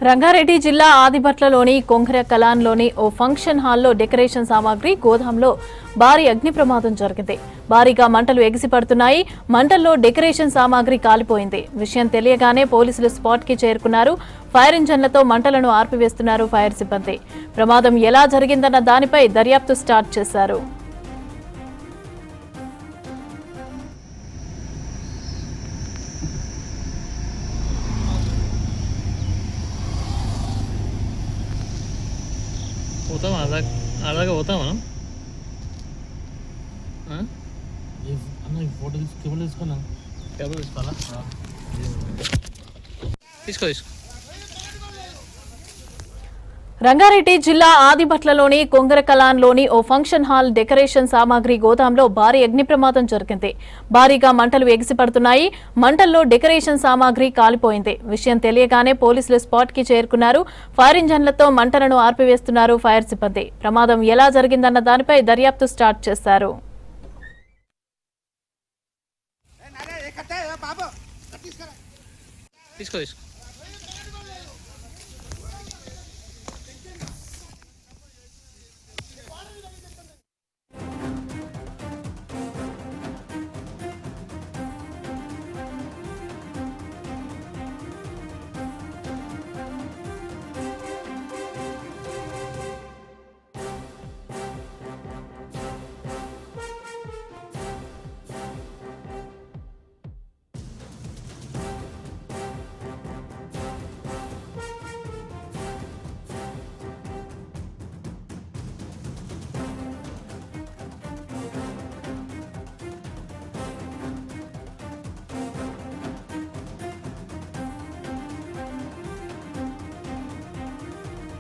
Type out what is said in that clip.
రంగారెడ్డి జిల్లా ఆదిబట్లలోని కొంగర కలాన్లోని ఓ ఫంక్షన్ హాల్లో డెకరేషన్ సామాగ్రి గోదాంలో భారీ అగ్ని ప్రమాదం జరిగింది. భారీగా మంటలు ఎగిసిపడుతున్నాయి. మంటల్లో డెకరేషన్ సామాగ్రి కాలిపోయింది. విషయం తెలియగానే పోలీసులు స్పాట్ కి చేరుకున్నారు. ఫైర్ ఇంజన్లతో మంటలను ఆర్పివేస్తున్నారు ఫైర్ సిబ్బంది. ప్రమాదం ఎలా జరిగిందన్న దానిపై దర్యాప్తు స్టార్ట్ చేశారు. పోతాం అలాగే పోతాం మనం అన్న ఈ ఫోటో తీసుకోవాలా తీసుకో రంగారెడ్డి జిల్లా ఆదిబట్లలోని కొంగర కలాన్లోని ఓ ఫంక్షన్ హాల్ డెకరేషన్ సామాగ్రి గోదాంలో భారీ అగ్ని ప్రమాదం జరిగింది. భారీగా మంటలు ఎగిసిపడుతున్నాయి. మంటల్లో డెకరేషన్ సామాగ్రి కాలిపోయింది. విషయం తెలియగానే పోలీసులు స్పాట్ కి చేరుకున్నారు. ఫైర్ ఇంజన్లతో మంటలను ఆర్పివేస్తున్నారు ఫైర్ సిబ్బంది. ప్రమాదం ఎలా జరిగిందన్న దానిపై దర్యాప్తు స్టార్ట్ చేశారు. తీసుకో